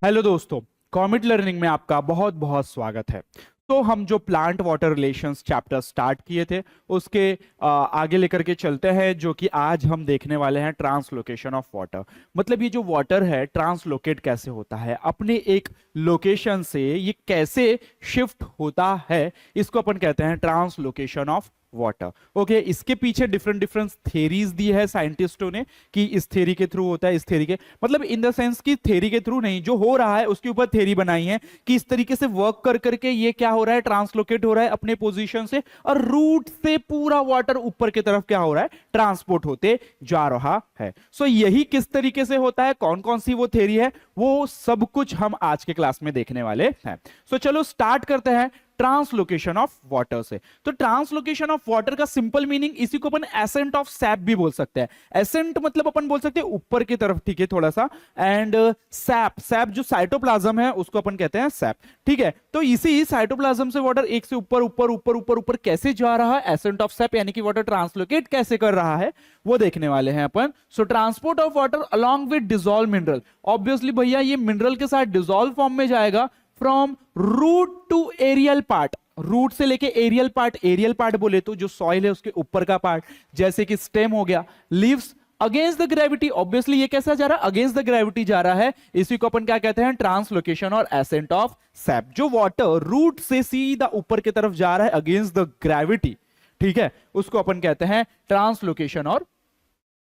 Hello दोस्तों, comet learning में आपका बहुत बहुत स्वागत है। तो हम जो plant water relations chapter start किए थे उसके आगे लेकर के चलते हैं, जो कि आज हम देखने वाले हैं ट्रांसलोकेशन ऑफ वाटर। मतलब ये जो वाटर है ट्रांसलोकेट कैसे होता है, अपने एक लोकेशन से ये कैसे शिफ्ट होता है, इसको अपन कहते हैं ट्रांसलोकेशन ऑफ वाटर। ओके, इसके पीछे डिफरेंट डिफरेंट थेरीज दी है साइंटिस्टों ने कि इस थेरी के थ्रू होता है, इस थेरी के मतलब इन द सेंस कि थेरी के थ्रू नहीं, जो हो रहा है उसके ऊपर थेरी बनाई है कि इस तरीके से वर्क कर करके ये क्या हो रहा है, ट्रांसलोकेट हो रहा है अपने पोजीशन से, और रूट से पूरा वाटर ऊपर की तरफ क्या हो रहा है, ट्रांसपोर्ट होते जा रहा है। सो यही किस तरीके से होता है, कौन कौन सी वो थेरी है, वो सब कुछ हम आज के क्लास में देखने वाले हैं। सो चलो स्टार्ट करते हैं ट्रांसलोकेशन ऑफ वाटर से। तो ट्रांसलोकेशन ऑफ वाटर का सिंपल मीनिंग, इसी को अपन एसेंट ऑफ सैप भी बोल सकते हैं। एसेंट मतलब अपन बोल सकते हैं ऊपर की तरफ, ठीक है, थोड़ा सा, एंड सैप, सैप जो साइटोप्लाज्म है उसको अपन कहते हैं सैप, ठीक है। तो इसी साइटोप्लाज्म से वाटर एक से ऊपर ऊपर ऊपर ऊपर ऊपर कैसे जा रहा है, एसेंट ऑफ सैप यानी कि वाटर ट्रांसलोकेट कैसे कर रहा है, वो देखने वाले हैं अपन। So transport of water along with dissolve mineral, obviously भैया ये मिनरल के साथ डिसॉल्व फॉर्म में जाएगा, from root to aerial part, root से लेके एरियल पार्ट, एरियल पार्ट बोले तो जो सॉइल है उसके ऊपर का पार्ट, जैसे कि स्टेम हो गया, leaves, against the gravity, obviously ये कैसा जा रहा है, अगेंस्ट द ग्रेविटी जा रहा है, इसी को अपन क्या कहते हैं, ट्रांसलोकेशन और एसेंट ऑफ सैप। जो वाटर रूट से सीधा ऊपर की तरफ जा रहा है अगेंस्ट द ग्रेविटी, ठीक है, उसको अपन कहते हैं ट्रांसलोकेशन और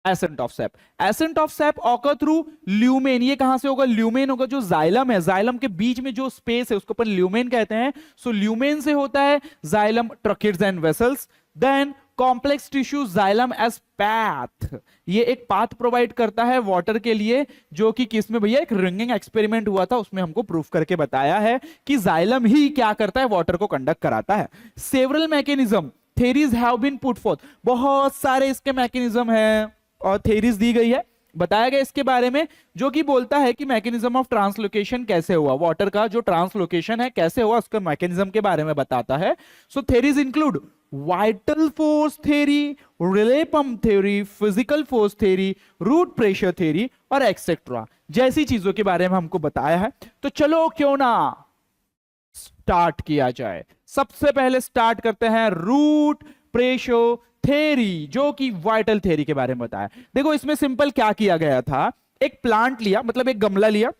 accent of SAP. Accent of SAP occur through lumen, ये कहां से होगा, ल्यूमेन होगा, जो जाइलम है, जाइलम के बीच में जो स्पेस है उसको अपन ल्यूमेन कहते हैं। सो ल्यूमेन से होता है xylem, tracheids and vessels, then complex tissue xylem as path, ये एक पाथ प्रोवाइड करता है वाटर के लिए, जो कि किसमें भैया, एक रिंगिंग एक्सपेरिमेंट हुआ था उसमें हमको प्रूफ करके बताया है कि जाइलम ही क्या करता है, वाटर को कंडक्ट कराता है। Several mechanism theories have been put forth, बहुत सारे इसके मैकेनिज्म हैं और थेरीज दी गई है, बताया गया इसके बारे में, जो कि बोलता है कि मैकेनिज्म ऑफ ट्रांसलोकेशन कैसे हुआ, वाटर का जो ट्रांसलोकेशन है कैसे हुआ, उसका मैकेनिज्म के बारे में बताता है। So theories include vital force theory, relay pump theory, physical force theory, root pressure theory और एक्सेट्रा, जैसी चीजों के बारे में हमको बताया है। तो चलो क्यों ना स्टार्ट किया जाए। सबसे पहले स्टार्ट करते हैं रूट प्रेशर थेरी, जो कि वाइटल थेरी के बारे में बताया। देखो इसमें सिंपल क्या किया गया था, एक प्लांट लिया, मतलब एक गमला लिया,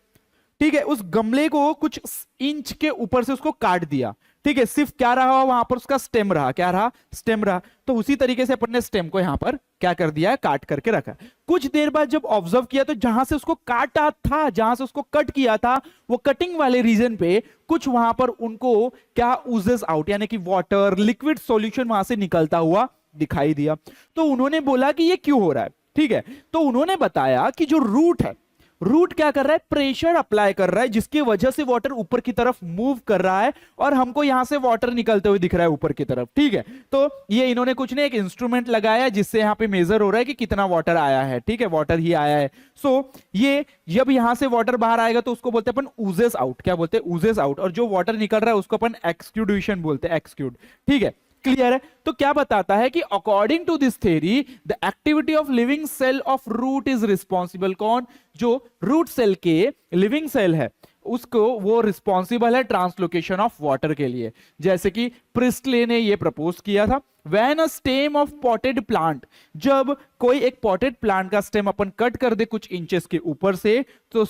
ठीक है, उस गमले को कुछ इंच के ऊपर से उसको काट दिया, ठीक है, सिर्फ क्या रहा वहां पर, उसका स्टेम रहा, क्या रहा, स्टेम रहा। तो उसी तरीके से अपन ने स्टेम को यहां पर क्या कर दिया है, काट करके रखा। कुछ देर बाद जब ऑब्जर्व किया तो जहां से उसको काटा था, जहां से उसको कट किया था, वो कटिंग वाले रीजन पे कुछ वहां पर उनको क्या ऊजेस आउट, यानी कि वाटर लिक्विड सॉल्यूशन वहां से निकलता हुआ दिखाई दिया। तो उन्होंने बोला कि ये क्यों हो रहा है, ठीक है। तो उन्होंने बताया कि जो रूट है, रूट क्या कर रहा है, प्रेशर अप्लाई कर रहा है, जिसकी वजह से वाटर ऊपर की तरफ मूव कर रहा है और हमको यहां से वाटर निकलते हुए दिख रहा है ऊपर की तरफ, ठीक है। तो ये इन्होंने कुछ नहीं, एक इंस्ट्रूमेंट लगाया जिससे यहां पे मेजर हो रहा है कि कितना वाटर आया है, ठीक है, वाटर ही आया है। सो ये जब यहां से वाटर बाहर आएगा तो उसको बोलते हैं अपन ऊजेस आउट, क्या बोलते हैं, ऊजेस आउट, और जो वाटर निकल रहा है उसको अपन एक्सक्यूडेशन बोलते हैं, एक्सक्यूड, ठीक है, क्लियर है। तो क्या बताता है कि according to this theory the activity of living cell of root is responsible, कौन, जो रूट सेल के लिविंग सेल है उसको, वो रिस्पॉन्सिबल है ट्रांसलोकेशन ऑफ वाटर के लिए। जैसे कि प्रिस्टले ने ये प्रपोज किया था, when a stem of potted plant, जब कोई एक पॉटेड प्लांट का स्टेम अपन कट कर दे कुछ इंचेस के ऊपर से, तो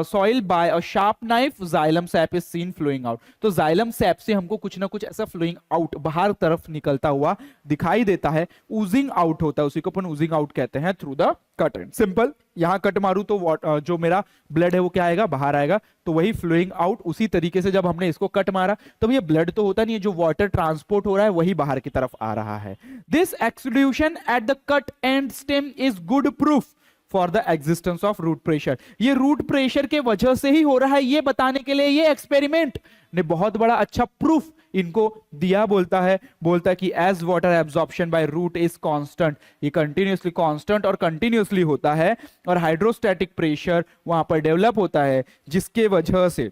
soil by a sharp knife xylem sap is seen flowing out, तो जाइलम सैप से हमको कुछ ना कुछ ऐसा फ्लोइंग आउट, बाहर तरफ निकलता हुआ दिखाई देता है, ऊजिंग आउट होता है, उसी को अपन ऊजिंग आउट कहते हैं through the cut and. Simple, यहां कट मारू तो जो मेरा ब्लड है वो क्या आएगा, बाहर आएगा, तो वही फ्लोइंग आउट। उसी तरीके से जब हमने इसको कट मारा तो ये ब्लड तो होता नहीं है, जो वाटर ट्रांसपोर्ट हो रहा है वही बाहर की तरफ आ रहा है। This exudation at the cut end stem is good proof for the existence of root pressure, ये रूट प्रेशर के वजह से ही हो रहा है, ये बताने के लिए ये एक्सपेरिमेंट ने बहुत बड़ा अच्छा प्रूफ इनको दिया। बोलता है कि as water absorption by root is constant, ये कंटिन्यूअसली कांस्टेंट और कंटिन्यूअसली होता है, और हाइड्रोस्टैटिक प्रेशर वहां पर डेवलप होता है, जिसके वजह से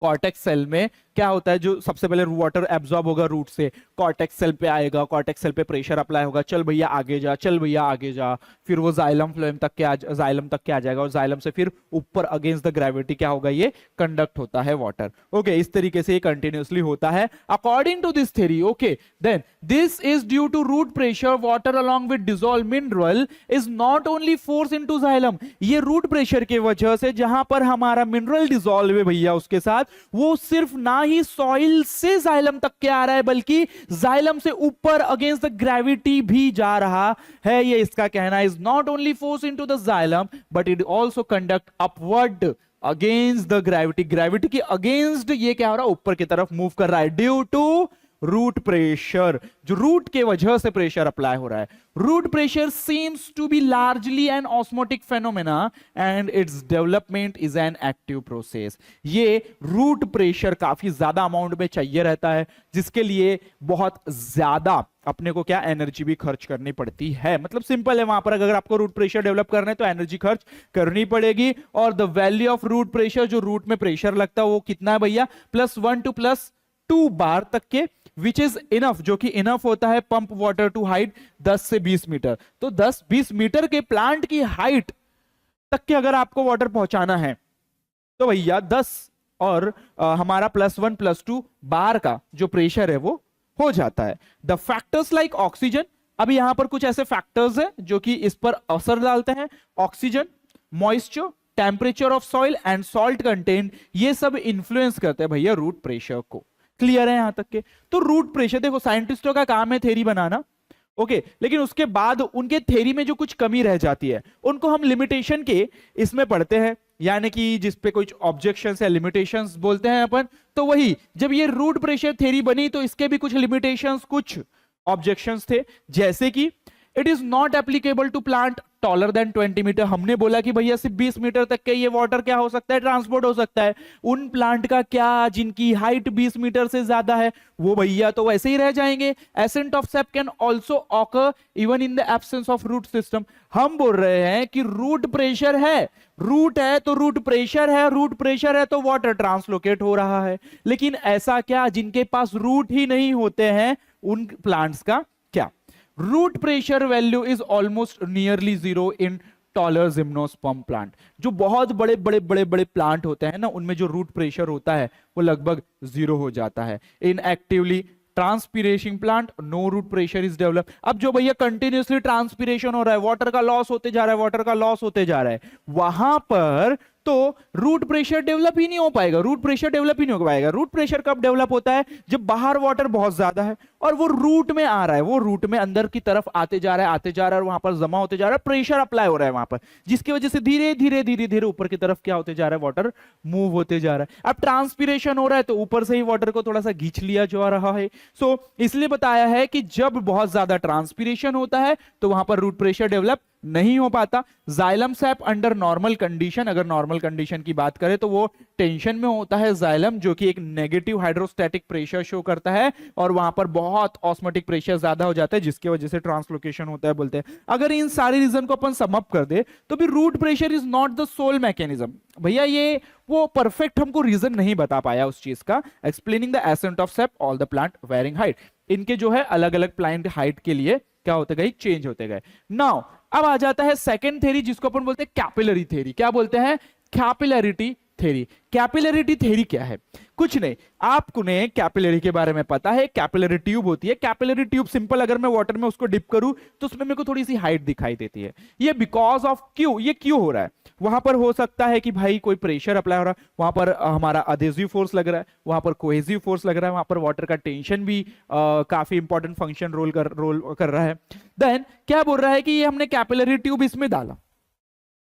कॉर्टेक्स सेल में क्या होता है, जो सबसे पहले वाटर एब्जॉर्ब होगा रूट से, कॉर्टेक्स सेल पे आएगा, कॉर्टेक्स सेल पे प्रेशर अप्लाई होगा, चल भैया आगे जा, चल भैया आगे जा, फिर वो जाइलम फ्लोएम तक के जाइलम तक के आ जाएगा, और जाइलम से फिर ऊपर अगेंस्ट द ग्रेविटी क्या होगा, ये कंडक्ट होता है वाटर। ओके, इस तरीके से ये कंटिन्यूअसली होता है according to this theory. Okay, then this is due to root pressure, water along with dissolve mineral is not only force into xylem. ये रूट प्रेशर की वजह से जहां पर हमारा मिनरल डिसॉल्व है भैया उसके साथ, वो सिर्फ ना ही सॉइल से जाइलम तक के आ रहा है बल्कि जाइलम से ऊपर अगेंस्ट द ग्रेविटी भी जा रहा है। ये इसका कहना, is not only force into the xylem but it also conduct upward against the gravity. Gravity के अगेंस्ट ये क्या हो रहा है, ऊपर की तरफ मूव कर रहा है ड्यू टू रूट प्रेशर, जो रूट के वजह से प्रेशर अप्लाई हो रहा है। Root pressure seems to be largely an osmotic phenomena and its development is an active process. ये रूट प्रेशर काफी ज्यादा अमाउंट में चाहिए रहता है, जिसके लिए बहुत ज्यादा अपने को क्या एनर्जी भी खर्च करनी पड़ती है। मतलब सिंपल है, वहां पर अगर आपको रूट प्रेशर डेवलप करना है तो एनर्जी खर्च करनी पड़ेगी। और the value of root pressure, जो रूट में प्रेशर लगता है वो कितना है भैया, +1 to +2 बार तक के, विच इज इनफ, जो कि इनफ होता है पंप वाटर टू हाइट 10 से 20 मीटर। तो 10-20 मीटर के प्लांट की हाइट तक के अगर आपको वाटर पहुंचाना है तो भैया 10 और हमारा +1 +2 बार का जो प्रेशर है वो हो जाता है। द फैक्टर्स लाइक ऑक्सीजन, अभी यहां पर कुछ ऐसे फैक्टर्स हैं जो कि इस पर असर डालते हैं। Oxygen, moisture, temperature of soil and salt content, ये सब इंफ्लुएंस करते हैं भैया रूट प्रेशर को। क्लियर है यहां तक के? तो रूट प्रेशर, देखो साइंटिस्टों का काम है थ्योरी बनाना, ओके, लेकिन उसके बाद उनके थ्योरी में जो कुछ कमी रह जाती है उनको हम लिमिटेशन के इसमें पढ़ते हैं, यानी कि जिस पे कुछ ऑब्जेक्शंस या लिमिटेशंस बोलते हैं अपन। तो वही जब ये रूट प्रेशर थ्योरी बनी तो इसके भी कुछ लिमिटेशंस, कुछ ऑब्जेक्शंस थे, जैसे कि it is not applicable to plant taller than 20 metre. हमने बोला कि भैया सिर्फ 20 मीटर तक के ये वाटर क्या हो सकता है, ट्रांसपोर्ट हो सकता है। उन प्लांट का क्या जिनकी हाइट 20 मीटर से ज्यादा है, वो भैया तो वैसे ही रह जाएंगे। Ascent of sap can also occur even in the absence of root system. हम बोल रहे हैं कि रूट प्रेशर है, रूट है तो रूट प्रेशर है, रूट प्रेशर है तो वाटर ट्रांसलोकेट हो रहा है। लेकिन ऐसा क्या जिनके पास रूट ही नहीं होते हैं, उन प्लांट्स का क्या? Root pressure value is almost nearly 0 in taller gymnosperm plant. जो बहुत बड़े बड़े बड़े बड़े प्लांट होते हैं ना, उनमें जो रूट प्रेशर होता है वो लगभग 0 हो जाता है। In actively transpiration plant no root pressure is develop. अब जो भैया कंटिन्यूअसली ट्रांसपिरेशन हो रहा है, वाटर का लॉस होते जा रहा है, वाटर का लॉस होते जा रहा है, वहां पर तो रूट प्रेशर डेवलप ही नहीं हो पाएगा। रूट प्रेशर डेवलप ही नहीं हो पाएगा। रूट प्रेशर कब डेवलप होता है? जब बाहर वाटर बहुत ज्यादा है और वो रूट में आ रहा है, वो रूट में अंदर की तरफ आते जा रहा है, आते जा रहा है, और वहां पर जमा होते जा रहा है, प्रेशर अप्लाई हो रहा है वहां पर, जिसकी वजह से धीरे धीरे धीरे धीरे ऊपर की तरफ क्या होते जा रहा है, वाटर मूव होते जा रहा है। अब ट्रांसपिरेशन हो रहा है तो ऊपर से ही वाटर को थोड़ा सा खींच लिया जा रहा है। सो इसलिए बताया है कि जब बहुत ज्यादा ट्रांसपिरेशन होता है तो वहां पर रूट प्रेशर डेवलप नहीं हो पाता। Xylem SAP under normal condition, अगर नॉर्मल कंडीशन की बात करें तो वो टेंशन में होता है जाइलम, जो कि एक नेगेटिव हाइड्रोस्टैटिक प्रेशर शो करता है, और वहां पर बहुत ऑस्मोटिक प्रेशर ज्यादा हो जाता है, जिसकी वजह से ट्रांसलोकेशन होता है बोलते हैं। अगर इन सारे रीजन को अपन सम अप कर दे तो भी root pressure is not the sole mechanism. भैया ये वो परफेक्ट हमको रीजन नहीं बता पाया उस चीज का। Explaining the ascent of SAP all the plant wearing height, इनके जो है अलग अलग प्लांट हाइट के लिए क्या होते गए, चेंज होते गए। नाउ अब आ जाता है सेकंड थ्योरी, जिसको अपन बोलते हैं कैपिलरी थ्योरी। क्या बोलते हैं? Capillarity theory. कैपिलरिटी थ्योरी क्या है? कुछ नहीं, आपको ने कैपिलरी के बारे में पता है। कैपिलरी ट्यूब होती है। कैपिलरी ट्यूब सिंपल, अगर मैं वाटर में उसको डिप करूं तो उसमें मेरे को थोड़ी सी हाइट दिखाई देती है। ये बिकॉज ऑफ क्यों, ये क्यों हो रहा है? वहां पर हो सकता है कि भाई कोई प्रेशर अप्लाई हो रहा है, वहां पर हमारा अडेसिव फोर्स लग रहा है, वहां पर कोहेसिव फोर्स लग रहा है, वहां पर वाटर का टेंशन भी काफी इंपॉर्टेंट फंक्शन रोल कर रहा है। देन क्या बोल रहा है कि ये हमने कैपिलरी ट्यूब इसमें डाला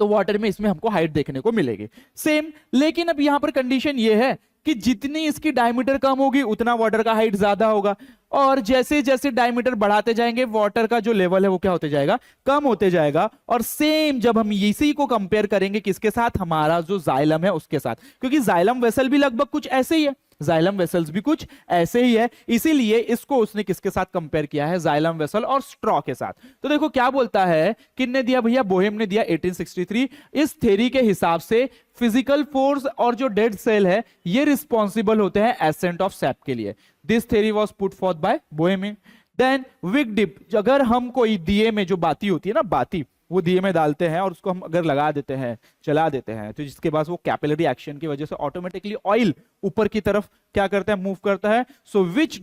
तो वाटर में इसमें हमको हाइट देखने को मिलेगी सेम। लेकिन अब यहां पर कंडीशन ये है कि जितनी इसकी डायमीटर कम होगी उतना वाटर का हाइट ज्यादा होगा, और जैसे जैसे डायमीटर बढ़ाते जाएंगे वाटर का जो लेवल है वो क्या होते जाएगा, कम होते जाएगा। और सेम जब हम इसी को कंपेयर करेंगे किसके साथ, हमारा जो जाइलम है उसके साथ, क्योंकि जाइलम वेसल भी लगभग कुछ ऐसे ही है। जाइलम वेसल्स भी कुछ ऐसे ही है, इसीलिए इसको उसने किसके साथ कंपेयर किया है, जाइलम वेसल और स्ट्रॉ के साथ। तो देखो क्या बोलता है, किसने दिया भैया, बोहेम ने दिया 1863। इस थ्योरी के हिसाब से फिजिकल फोर्स और जो डेड सेल है ये रिस्पॉन्सिबल होते हैं एसेंट ऑफ सैप के लिए। This theory was put forth by Boehm. Then wick dip, अगर हम कोई दिए में जो बाती होती है ना, बाती वो दिए में डालते हैं और उसको हम अगर लगा देते हैं, चला देते हैं, तो जिसके बाद वो कैपिलरी एक्शन की वजह से ऑटोमेटिकली ऑयल ऊपर की तरफ क्या करता है, मूव करता है। सो विच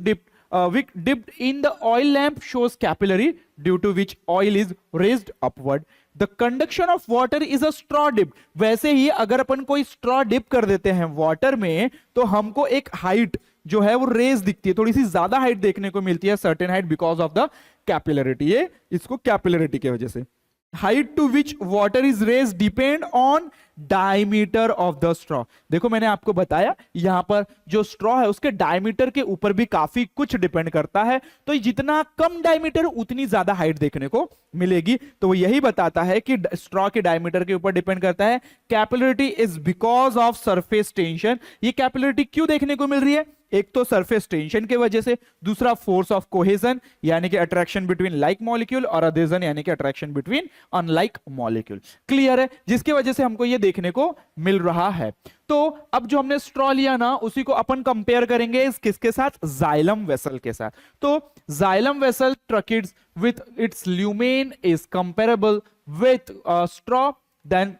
dipped in the oil lamp shows capillary due to which oil is raised upward. The conduction of water is a straw dip. वैसे ही अगर अपन कोई straw dip कर देते हैं वाटर में तो हमको एक हाइट जो है वो रेज दिखती है, थोड़ी सी ज्यादा हाइट देखने को मिलती है, certain height, because of the capillarity. ये इसको कैपिलरिटी की वजह से। Height to which water is raise depend on diameter of the straw. देखो मैंने आपको बताया यहां पर जो स्ट्रॉ है उसके डायमीटर के ऊपर भी काफी कुछ डिपेंड करता है, तो जितना कम डायमीटर उतनी ज्यादा हाइट देखने को मिलेगी। तो वो यही बताता है कि स्ट्रॉ के डायमीटर के ऊपर डिपेंड करता है। Capillarity is because of surface tension. ये कैपिलरिटी क्यों देखने को मिल रही है, एक तो सरफेस टेंशन के वजह से, दूसरा फोर्स ऑफ कोहेजन यानी कि अट्रैक्शन बिटवीन लाइक मॉलिक्यूल, और अधेजन यानी कि attraction between unlike molecule. Clear है, जिसकी वजह से हमको ये देखने को मिल रहा है। तो अब जो हमने स्ट्रॉ लिया ना उसी को अपन कंपेयर करेंगे किसके साथ, जाइलम वेसल के साथ। तो xylem vessel tracheids with its lumen is comparable with straw. Then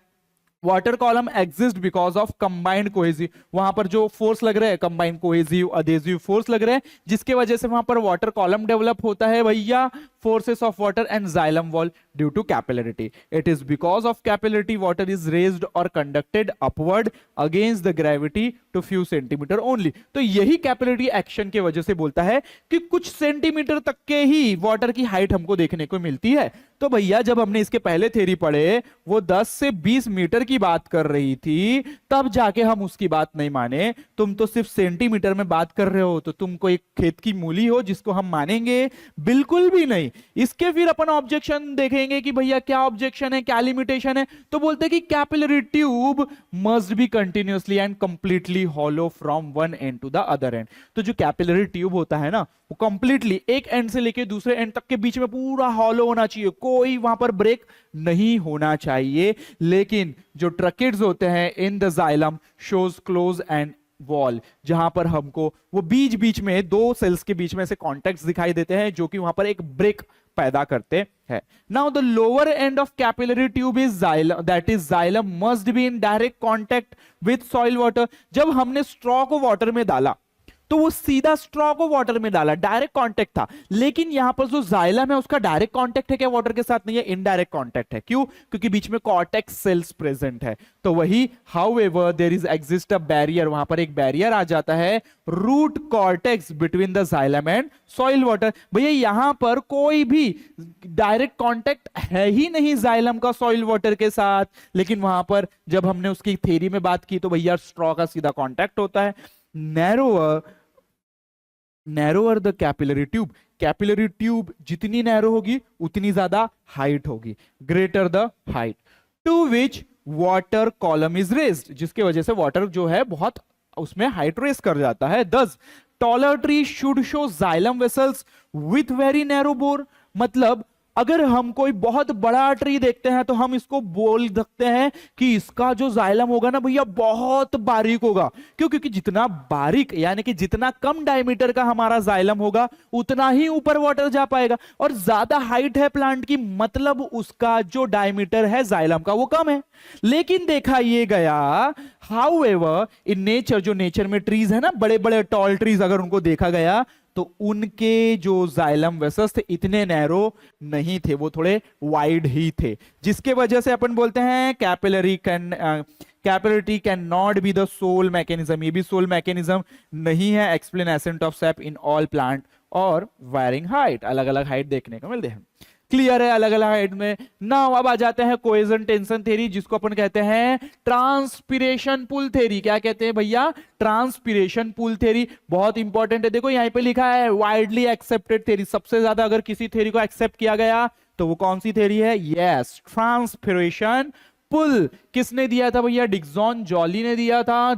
water column exist because of combined cohesive, वहां पर जो फोर्स लग रहा है कंबाइंड कोहेसिव अधेसिव फोर्स लग रहा है, जिसके वजह से वहां पर वाटर कॉलम डेवलप होता है भैया, forces of water and xylem wall due to capillarity. It is because of capillarity water is raised और conducted upward against the gravity to few centimetre only. तो यही कैपिलरिटी एक्शन के वजह से बोलता है कि कुछ सेंटीमीटर तक के ही वाटर की हाइट हमको देखने को मिलती है। तो भैया जब हमने इसके पहले थ्योरी पढ़े वो 10 से 20 मीटर की बात कर रही थी, तब जाके हम उसकी बात नहीं माने। तुम तो सिर्फ सेंटीमीटर में बात कर रहे हो, तो तुम कोई खेत की मूली हो जिसको हम मानेंगे, बिल्कुल भी नहीं। इसके फिर अपन ऑब्जेक्शन देखेंगे कि भैया क्या ऑब्जेक्शन है, क्या लिमिटेशन है। तो बोलते हैं कि capillary tube must be continuously and completely hollow from one end to the other end. तो जो कैपिलरी ट्यूब होता है ना वो कंप्लीटली एक एंड से लेके दूसरे एंड तक के बीच में पूरा हॉलो होना चाहिए, कोई वहां पर ब्रेक नहीं होना चाहिए। लेकिन जो ट्रकिड्स होते हैं in the xylem shows close and wall, जहां पर हमको वो बीच बीच में दो सेल्स के बीच में से कॉन्टेक्ट्स दिखाई देते हैं जो कि वहां पर एक ब्रेक पैदा करते हैं। Now the lower end of capillary tube is xylem, that is xylem must be in direct contact with soil water. जब हमने स्ट्रॉ को वाटर में डाला तो वो सीधा स्ट्रॉ को वाटर में डाला, डायरेक्ट कांटेक्ट था। लेकिन यहां पर जो जाइलम है उसका डायरेक्ट कांटेक्ट है क्या वाटर के साथ, नहीं है, इनडायरेक्ट कांटेक्ट है। क्यों, क्योंकि बीच में कॉर्टेक्स सेल्स प्रेजेंट है। तो वही however there is exist a barrier, वहां पर एक बैरियर आ जाता है, root cortex between the xylem and soil water. भैया यहां पर कोई भी डायरेक्ट कांटेक्ट है ही नहीं जाइलम का सॉइल वाटर के साथ। लेकिन वहां पर जब हमने उसकी थ्योरी में बात की तो भैया स्ट्रॉ का सीधा कांटेक्ट होता है। Narrower the capillary tube, capillary tube जितनी नैरो होगी उतनी ज्यादा हाइट होगी, greater the height to which water column is raised, जिसके वजह से वाटर जो है बहुत उसमें हाइट रेस कर जाता है। दस taller tree should show xylem vessels with very narrow bore, मतलब अगर हम कोई बहुत बड़ा ट्री देखते हैं तो हम इसको बोल सकते हैं कि इसका जो जाइलम होगा ना भैया बहुत बारीक होगा। क्यों, क्योंकि जितना बारीक यानी कि जितना कम डायमीटर का हमारा जाइलम होगा उतना ही ऊपर वाटर जा पाएगा, और ज्यादा हाइट है प्लांट की मतलब उसका जो डायमीटर है जाइलम का वो कम है। लेकिन देखा ये गया हाउएवर इन नेचर, जो नेचर में ट्रीज है ना बड़े बड़े टॉल ट्रीज, अगर उनको देखा गया तो उनके जो जाइलम वेसल्स थे इतने नैरो नहीं थे, वो थोड़े वाइड ही थे, जिसके वजह से अपन बोलते हैं capillarity can not be the sole mechanism. ये भी सोल मैकेनिज्म नहीं है। Explain ascent of sap in all plant और वायरिंग हाइट, अलग अलग हाइट देखने को मिलते हैं। क्लियर है, अलग अलग हाइट में। नाउ अब आ जाते हैं कोहेजन टेंशन थ्योरी, जिसको अपन कहते हैं ट्रांसपिरेशन पुल थ्योरी। क्या कहते हैं भैया, ट्रांसपिरेशन पुल थ्योरी। बहुत इंपॉर्टेंट है, देखो यहीं पे लिखा है वाइडली एक्सेप्टेड थ्योरी। सबसे ज्यादा अगर किसी थ्योरी को एक्सेप्ट किया गया तो वो कौन सी थ्योरी है, यस, ट्रांसपिरेशन पुल। किसने दिया था भैया, डिक्सन जॉली ने दिया था।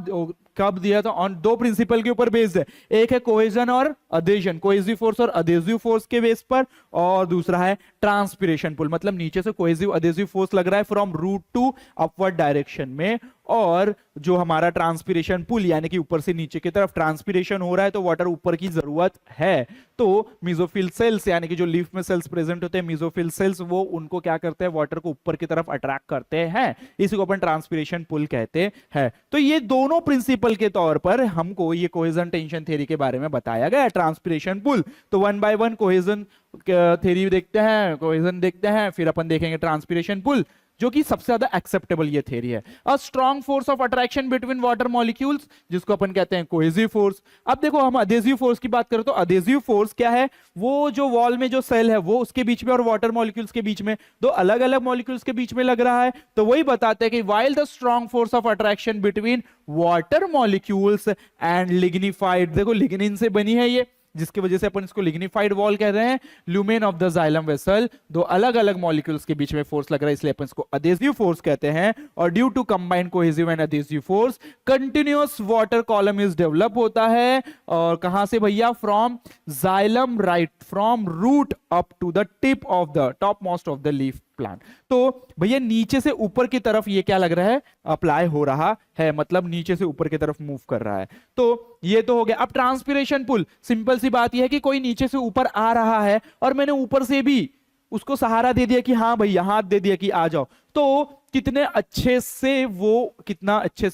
कब दिया था? ऑन दो प्रिंसिपल के ऊपर बेस्ड है, एक है कोहेजन और अधेजन, कोहेसिव फोर्स और अधेसिव फोर्स के बेस पर, और दूसरा है ट्रांसपिरेशन पुल, मतलब नीचे से कोहेसिव अधेसिव फोर्स लग रहा है from root to upward direction में, और जो हमारा ट्रांसपिरेशन पुल यानी कि ऊपर से नीचे की तरफ ट्रांसपिरेशन हो रहा है तो वाटर ऊपर की जरूरत है, तो मेसोफिल सेल्स यानी कि जो लीफ में सेल्स प्रेजेंट होते हैं मेसोफिल सेल्स, वो उनको क्या करते हैं, वाटर को ऊपर की तरफ अट्रैक्ट करते हैं, इसी को अपन ट्रांसपिरेशन पुल कहते हैं। तो ये दोनों प्रिंसिपल के तौर पर हमको ये कोहेजन टेंशन थ्योरी के बारे में बताया गया, ट्रांसपिरेशन पुल। तो one by one cohesion theory देखते हैं, कोहेजन देखते हैं, फिर अपन देखेंगे ट्रांसपिरेशन पुल, जो कि सबसे ज्यादा एक्सेप्टेबल ये थ्योरी है। A strong force of attraction between water molecules, जिसको अपन कहते हैं कोहेसिव फोर्स। अब देखो हम अधेसिव फोर्स की बात करें तो अधेसिव फोर्स क्या है, वो जो वॉल में जो सेल है वो उसके बीच में और वाटर मॉलिक्यूल्स के बीच में, दो अलग अलग मॉलिक्यूल्स के बीच में लग रहा है, तो वही बताते हैं कि while the strong force of attraction between water molecules and lignified, देखो लिग्निन से बनी है ये, जिसकी वजह से अपन इसको लिग्निफाइड वॉल कह रहे हैं, lumen of the xylem vessel, दो अलग अलग मॉलिक्यूल्स के बीच में फोर्स लग रहा है, इसलिए अपन इसको अधेसिव फोर्स कहते हैं। और due to combined cohesive and adhesive force continuous water column is develop होता है, और कहां से भैया, from xylem, right from root up to the tip of the top most of the leaf plant. तो भैया नीचे से ऊपर की तरफ ये क्या लग रहा है, अप्लाई हो रहा है, मतलब नीचे से ऊपर की तरफ मूव कर रहा है, तो ये तो हो गया। अब ट्रांसपिरेशन पुल, सिंपल सी बात यह है कि कोई नीचे से ऊपर आ रहा है और मैंने ऊपर से भी उसको सहारा दे दिया कि हाँ भैया, हाथ दे दिया कि आ जाओ, तो कितना अच्छे से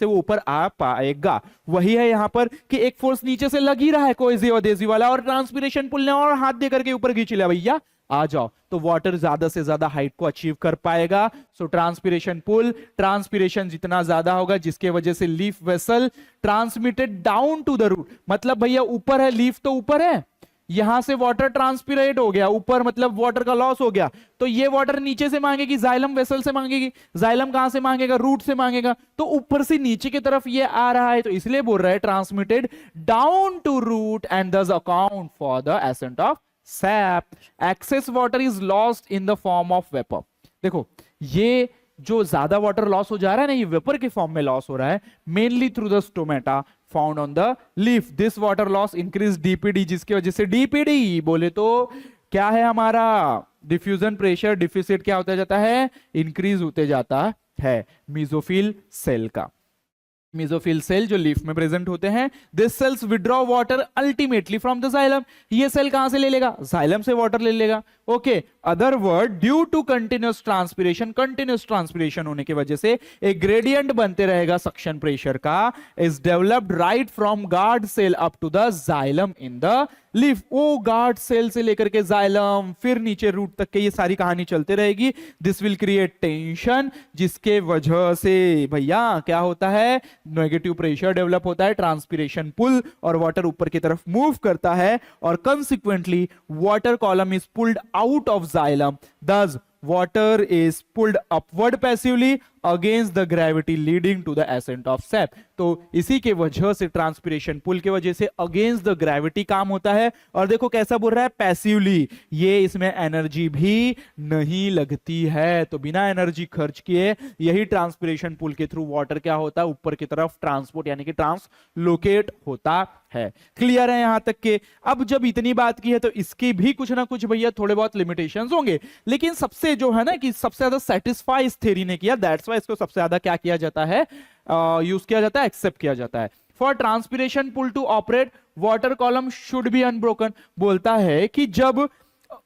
वो ऊपर आ पाएगा। वही है यहां पर कि एक फोर्स नीचे से लग ही रहा है कोहेसिव अधेसिव वाला, और ट्रांसपिरेशन पुल ने और हाथ दे करके ऊपर खींच लिया, भैया आ जाओ, तो वाटर ज्यादा से ज्यादा हाइट को अचीव कर पाएगा। सो ट्रांसपिरेशन पुल, ट्रांसपिरेशन जितना ज्यादा होगा जिसके वजह से leaf vessel transmitted down to the root, मतलब भैया ऊपर है, लीफ तो ऊपर है, यहां से वाटर ट्रांसपिरेट हो गया ऊपर, मतलब वाटर का लॉस हो गया, तो ये वाटर नीचे से मांगेगी, जाइलम वेसल से मांगेगी, जाइलम कहां से मांगेगा, रूट से मांगेगा, तो ऊपर से नीचे की तरफ ये आ रहा है, तो इसलिए बोल रहा है transmitted down to root and thus account for the ascent of sap. Excess water is lost in the form of vapour. देखो ये जो ज्यादा वाटर लॉस हो जा रहा है ना, ये वेपर के फॉर्म में लॉस हो रहा है, mainly through the stomata found on the leaf. This water loss increase DPD, जिसकी वजह से डीपीडी बोले तो क्या है हमारा, डिफ्यूजन प्रेशर डिफिसिट क्या होता जाता है, इंक्रीज होते जाता है मेसोफिल सेल का। मेसोफिल सेल जो लीफ में प्रेजेंट होते हैं, this cells withdraw water ultimately from the xylem, ये सेल कहां से ले लेगा, जाइलम से वाटर ले लेगा। Okay, other word, due to continuous transpiration होने की वजह से एक ग्रेडियंट बनते रहेगा सक्शन प्रेशर का, is developed right from guard cell up to the xylem in the leaf. वो गार्ड सेल से लेकर के जाइलम फिर नीचे रूट तक के ये सारी कहानी चलते रहेगी। दिस विल क्रिएट टेंशन, जिसके वजह से भैया क्या होता है, नेगेटिव प्रेशर डेवलप होता है, ट्रांसपिरेशन पुल, और वाटर ऊपर की तरफ मूव करता है, और consequently water column is pulled out of xylem, thus water is pulled upward passively against the gravity leading to the ascent of sap। तो इसी के वजह से ट्रांसपिरेशन पुल के वजह से अगेंस्ट द ग्रेविटी काम होता है, और देखो कैसा बोल रहा है, पैसिवली, ये इसमें एनर्जी भी नहीं लगती है, तो बिना एनर्जी खर्च किए यही ट्रांसपिरेशन पुल के थ्रू वाटर क्या होता है, ऊपर की तरफ ट्रांसपोर्ट यानी कि ट्रांसलोकेट होता है। क्लियर है यहां तक के? अब जब इतनी बात की है तो इसकी भी कुछ ना कुछ भैया थोड़े बहुत लिमिटेशंस होंगे, लेकिन सबसे जो है ना कि सबसे ज्यादा सेटिस्फाई इस थ्योरी ने किया, दैट्स व्हाई इसको सबसे ज्यादा क्या किया जाता है, यूज किया जाता है, एक्सेप्ट किया जाता है। For transpiration pull to operate water column should be unbroken, बोलता है कि जब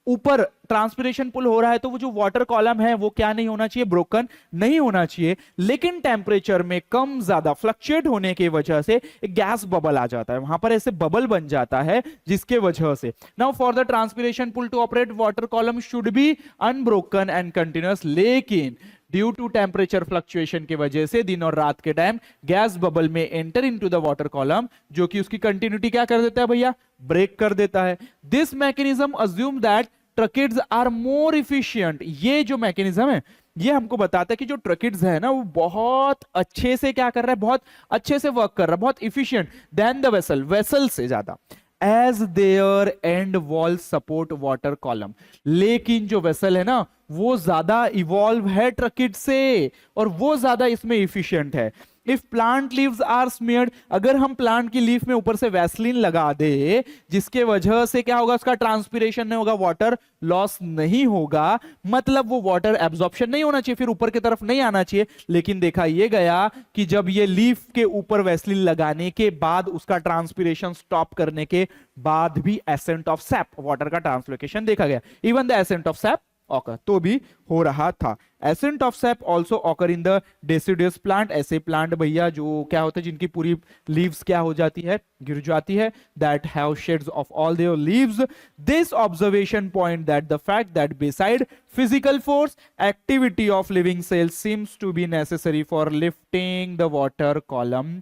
ऊपर ट्रांसपिरेशन पुल हो रहा है तो वो जो वाटर कॉलम है वो क्या नहीं होना चाहिए, ब्रोकन नहीं होना चाहिए, लेकिन टेम्परेचर में कम ज्यादा फ्लक्चुएट होने की वजह से गैस बबल आ जाता है, वहां पर ऐसे बबल बन जाता है, जिसके वजह से now for the transpiration pull to operate water column should be unbroken and continuous, लेकिन ड्यू टू टेम्परेचर फ्लक्चुएशन की वजह से दिन और रात के टाइम गैस बबल में enter into the water column, जो कि उसकी कंटिन्यूटी क्या कर देता है भैया, ब्रेक कर देता है। This mechanism assume that tracheids are more efficient, ये जो मैकेनिज्म है ये हमको बताता है कि जो ट्रकिड्स है ना वो बहुत अच्छे से क्या कर रहा है, बहुत अच्छे से वर्क कर रहा है, बहुत efficient than the vessel, vessel से ज्यादा, as their end wall support water column, लेकिन जो वेसल है ना वो ज्यादा इवॉल्व है ट्रकिड से, और वो ज्यादा इसमें इफिशिएंट है। इफ प्लांट लीव्स आर स्मीयर्ड, अगर हम प्लांट की लीफ में ऊपर से वैसलीन लगा दे जिसके वजह से क्या होगा, उसका ट्रांसपिरेशन नहीं होगा, वाटर लॉस नहीं होगा, मतलब वो वाटर एब्जॉर्प्शन नहीं होना चाहिए, फिर ऊपर की तरफ नहीं आना चाहिए। लेकिन देखा ये गया कि जब ये लीफ के ऊपर वैसलीन लगाने के बाद उसका ट्रांसपिरेशन स्टॉप करने के बाद भी एसेंट ऑफ सैप, वाटर का ट्रांसलोकेशन देखा गया, even the ascent of SAP occur, तो भी हो रहा था। Accent of SAP also occur in the deciduous plant, ऐसे प्लांट भैया जो क्या होते हैं जिनकी पूरी लीव्स क्या हो जाती है, गिर जाती है, that have sheds of all their leaves. This observation point that the fact that beside physical force activity of living cells seems to be necessary for lifting the water column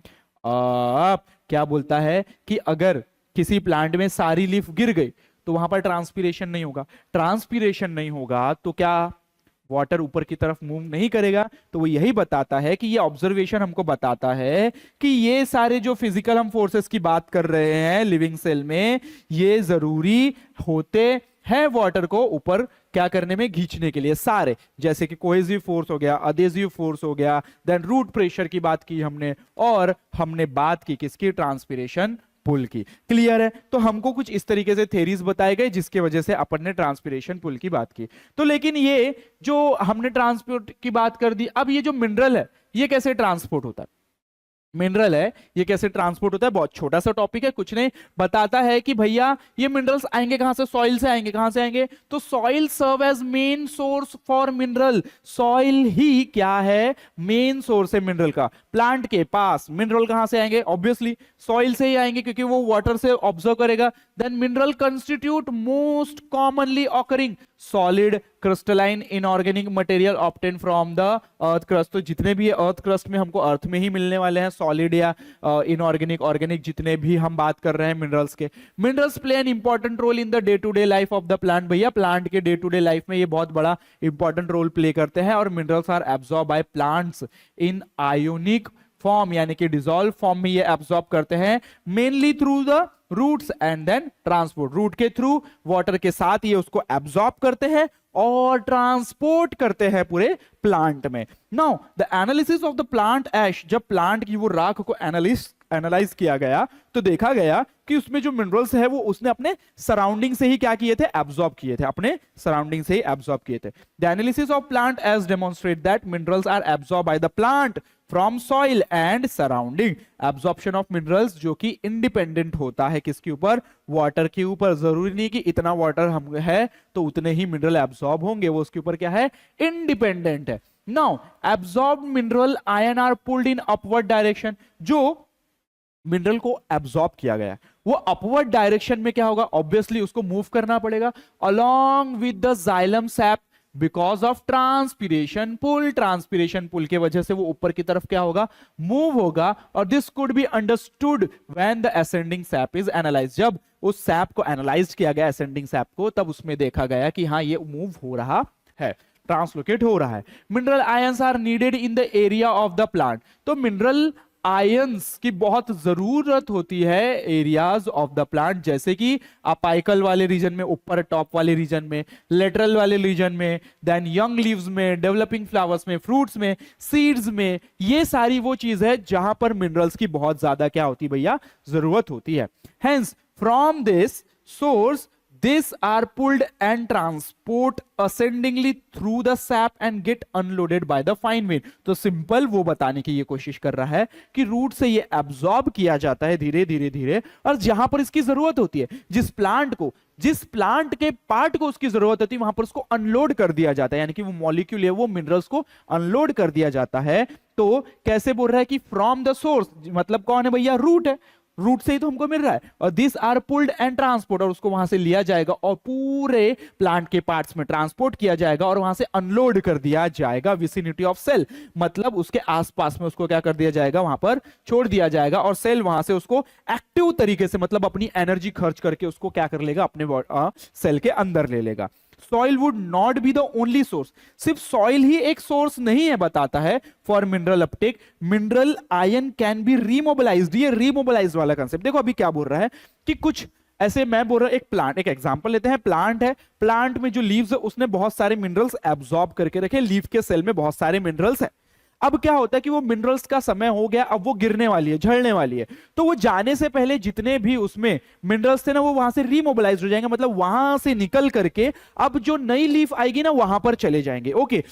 up. क्या बोलता है कि अगर किसी plant में सारी leaf गिर गई तो वहां पर ट्रांसपिरेशन नहीं होगा, ट्रांसपिरेशन नहीं होगा तो क्या वाटर ऊपर की तरफ मूव नहीं करेगा। तो वो यही बताता है कि ये ऑब्जर्वेशन हमको बताता है कि ये सारे जो फिजिकल हम फोर्सेस की बात कर रहे हैं लिविंग सेल में, ये जरूरी होते हैं वाटर को ऊपर क्या करने में, खींचने के लिए सारे, जैसे कि कोहेसिव फोर्स हो गया, अडेसिव फोर्स हो गया, देन रूट प्रेशर की बात की हमने, और हमने बात की किसकी, ट्रांसपिरेशन पुल की। क्लियर है? तो हमको कुछ इस तरीके से थेरीज बताए गए जिसके वजह से अपन ने ट्रांसपिरेशन पुल की बात की। तो लेकिन ये जो हमने ट्रांसपोर्ट की बात कर दी, अब ये जो मिनरल है ये कैसे ट्रांसपोर्ट होता है, मिनरल है ये कैसे ट्रांसपोर्ट होता है, बहुत छोटा सा टॉपिक है, कुछ नहीं, बताता है कि भैया ये मिनरल्स आएंगे कहां से, सॉइल से आएंगे। कहां से आएंगे, तो soil serve as main source for mineral, soil ही क्या है, मेन सोर्स है मिनरल का। प्लांट के पास मिनरल कहां से आएंगे, ऑब्वियसली सॉइल से ही आएंगे क्योंकि वो वाटर से ऑब्जर्व करेगा। Then mineral constitute most commonly occurring solid crystalline inorganic material obtain from the earth crust. तो जितने भी अर्थ क्रस्ट में हमको अर्थ में ही मिलने वाले हैं, सॉलिड या इनऑर्गेनिक, ऑर्गेनिक, जितने भी हम बात कर रहे हैं मिनरल्स के। Minerals play an important role in the day to day life of the plant. भैया प्लांट के डे टू डे लाइफ में ये बहुत बड़ा इंपॉर्टेंट रोल प्ले करते हैं। और minerals are absorb by plants in ionic form, यानी कि डिसॉल्व फॉर्म में ये एब्सॉर्ब करते हैं, mainly through the roots and then transport, root के थ्रू वाटर के साथ ये उसको एब्सॉर्ब करते हैं और ट्रांसपोर्ट करते हैं पूरे प्लांट में। Now the analysis of the plant ash, जब प्लांट की वो राख को एनालाइज किया गया तो देखा गया कि उसमें जो मिनरल्स है वो उसने अपने सराउंडिंग से ही क्या किए थे, एब्सॉर्ब किए थे, अपने सराउंडिंग से ही एब्सॉर्ब किए थे। The analysis of plant as demonstrate that minerals are absorb by the plant from soil and surrounding. Absorption of minerals जो कि इंडिपेंडेंट होता है किसके ऊपर, वाटर के ऊपर। जरूरी नहीं कि इतना वाटर हम है तो उतने ही मिनरल एब्सॉर्ब होंगे, वो उसके ऊपर क्या है, इंडिपेंडेंट है। Now absorb mineral ion are pulled in upward direction, जो मिनरल को एब्सॉर्ब किया गया वो अपवर्ड डायरेक्शन में क्या होगा, ऑब्वियसली उसको मूव करना पड़ेगा along with the xylem sap because of transpiration pull. Transpiration pull के वजह से वो ऊपर की तरफ क्या होगा, मूव होगा। और this could be understood when the ascending SAP is analyse, जब उस सैप को एनालाइज किया गया, असेंडिंग सैप को, तब उसमें देखा गया कि हाँ ये मूव हो रहा है, ट्रांसलोकेट हो रहा है। Mineral ions are needed in the area of the plant, तो मिनरल आयंस की बहुत जरूरत होती है एरियाज ऑफ द प्लांट, जैसे कि अपाइकल वाले रीजन में, ऊपर टॉप वाले रीजन में, लेटरल वाले रीजन में, देन यंग लीव्स में, डेवलपिंग फ्लावर्स में, फ्रूट्स में, सीड्स में। ये सारी वो चीज है जहां पर मिनरल्स की बहुत ज्यादा क्या होती भैया, जरूरत होती है। Hence from this source these are pulled and transport ascendingly through the sap and get unloaded by the fine vein। तो सिंपल वो बताने की ये कोशिश कर रहा है कि रूट से ये एब्सॉर्ब किया जाता है धीरे धीरे धीरे, और जहां पर इसकी जरूरत होती है, जिस प्लांट के पार्ट को उसकी जरूरत होती है वहां पर उसको अनलोड कर दिया जाता है, यानी कि वो मॉलिक्यूल है वो मिनरल्स को अनलोड कर दिया जाता है। तो कैसे बोल रहा है कि फ्रॉम द सोर्स, मतलब कौन है भैया, रूट है, रूट से ही तो हमको मिल रहा है। और this are pulled and transport, और उसको वहां से लिया जाएगा और पूरे प्लांट के पार्ट्स में ट्रांसपोर्ट किया जाएगा और वहां से अनलोड कर दिया जाएगा विसिनिटी ऑफ सेल, मतलब उसके आसपास में उसको क्या कर दिया जाएगा, वहां पर छोड़ दिया जाएगा। और सेल वहां से उसको एक्टिव तरीके से, मतलब अपनी एनर्जी खर्च करके उसको क्या कर लेगा, अपने सेल के अंदर ले लेगा। Soil would not be the only source, सिर्फ सॉइल ही एक सोर्स नहीं है, बताता है for mineral uptake. Mineral ion can be remobilised, ये रीमोबिलाइज्ड वाला कंसेप्ट। देखो अभी क्या बोल रहा है कि कुछ ऐसे, मैं बोल रहा हूं एक प्लांट, एक एग्जांपल लेते हैं, प्लांट है, प्लांट में जो लीव्स है उसने बहुत सारे मिनरल्स एब्सॉर्ब करके रखे, लीफ के सेल में बहुत सारे मिनरल्स है। अब क्या होता है कि वो मिनरल्स का समय हो गया, अब वो गिरने वाली है, झड़ने वाली है, तो वो जाने से पहले जितने भी उसमें मिनरल्स थे ना वो वहां से रीमोबिलाइज हो जाएंगे, मतलब वहां से निकल करके अब जो नई लीफ आएगी ना वहां पर चले जाएंगे। ओके,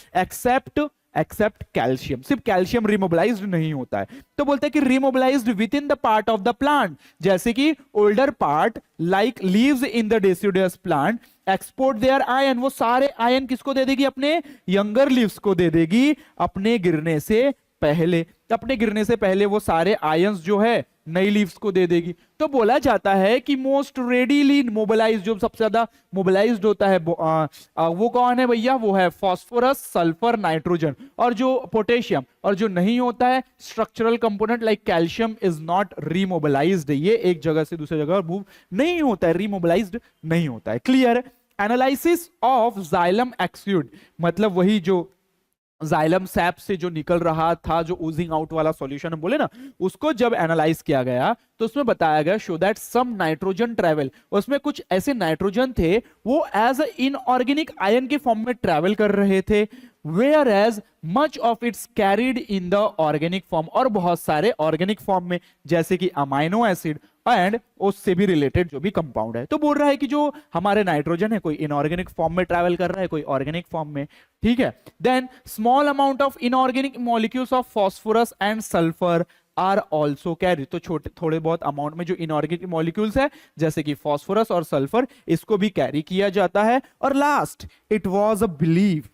एक्सेप्ट कैल्शियम, सिर्फ कैल्शियम रिमोबिलाइज्ड नहीं होता है। तो बोलते हैं कि remobilised within the part of the plant, जैसे कि older part like leaves in the deciduous plant export their ion, वो सारे आयन किसको दे देगी? अपने यंगर लीव्स को दे देगी अपने गिरने से पहले। अपने गिरने से पहले वो सारे आयंस जो है नई लीव्स को दे देगी। तो बोला जाता है कि मोस्ट रेडीली मोबिलाइज, जो सबसे ज्यादा मोबिलाइज्ड होता है वो कौन है भैया? वो है फास्फोरस, सल्फर, नाइट्रोजन और जो पोटेशियम। और जो नहीं होता है structural component like calcium is not remobilised, ये एक जगह से दूसरी जगह मूव नहीं होता है, रीमोबिलाइज्ड नहीं होता है। क्लियर? एनालिसिस ऑफ जाइलम एक्सूड, मतलब वही जो जाइलम सैप से जो निकल रहा था, जो ओजिंग आउट वाला सॉल्यूशन बोले ना, उसको जब एनालाइज किया गया तो उसमें बताया गया show that some nitrogen travel, उसमें कुछ ऐसे नाइट्रोजन थे वो एज अ इनऑर्गेनिक आयन के फॉर्म में ट्रेवल कर रहे थे, whereas much of its carried in the organic form, और बहुत सारे ऑर्गेनिक फॉर्म में जैसे कि अमाइनो एसिड एंड उससे भी रिलेटेड जो भी कंपाउंड है। तो बोल रहा है कि जो हमारे नाइट्रोजन है कोई इनऑर्गेनिक फॉर्म में ट्रैवल कर रहा है, कोई ऑर्गेनिक फॉर्म में, ठीक है। Then small amount of inorganic molecules of phosphorus and sulphur are also carry, तो छोटे थोड़े बहुत अमाउंट में जो इनऑर्गेनिक मॉलिक्यूल्स है जैसे कि फास्फोरस और सल्फर, इसको भी कैरी किया जाता है। और last, it was a believe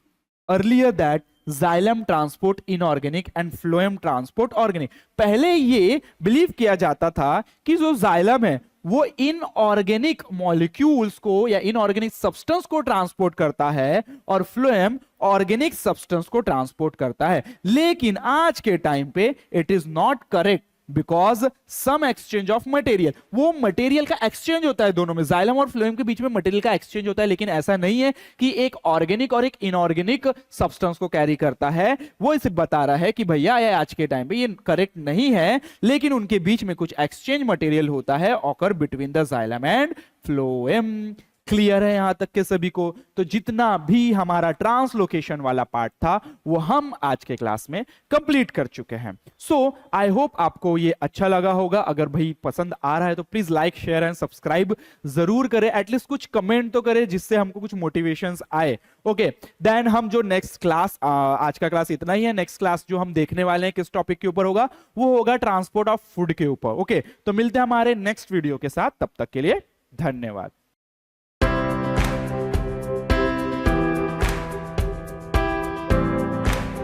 earlier that xylem transport inorganic and phloem transport organic, पहले ये बिलीव किया जाता था कि जो जाइलम है वो इनऑर्गेनिक मॉलिक्यूल्स को या इनऑर्गेनिक सब्सटेंस को ट्रांसपोर्ट करता है और फ्लोएम ऑर्गेनिक सब्सटेंस को ट्रांसपोर्ट करता है। लेकिन आज के टाइम पे it is not correct because some exchange of material, वो मटेरियल का एक्सचेंज होता है दोनों में, जाइलम और फ्लोएम के बीच में मटेरियल का एक्सचेंज होता है, लेकिन ऐसा नहीं है कि एक ऑर्गेनिक और एक इनऑर्गेनिक सब्सटेंस को कैरी करता है। वो इसे बता रहा है कि भैया ये आज के टाइम पे ये करेक्ट नहीं है, लेकिन उनके बीच में कुछ एक्सचेंज मटेरियल होता है occur between the xylem and phloem. Clear है यहां तक के सभी को? तो जितना भी हमारा ट्रांसलोकेशन वाला पार्ट था वो हम आज के क्लास में कंप्लीट कर चुके हैं। सो आई होप आपको ये अच्छा लगा होगा। अगर भाई पसंद आ रहा है तो please like, share and subscribe जरूर करें, एटलीस्ट कुछ कमेंट तो करें जिससे हमको कुछ मोटिवेशंस आए। ओके, देन हम जो नेक्स्ट क्लास, आज का क्लास इतना ही है, नेक्स्ट क्लास जो हम देखने वाले हैं किस टॉपिक के ऊपर होगा, वो होगा ट्रांसपोर्ट ऑफ फूड के ऊपर। ओके, तो मिलते हैं हमारे नेक्स्ट वीडियो के साथ, तब तक के लिए धन्यवाद।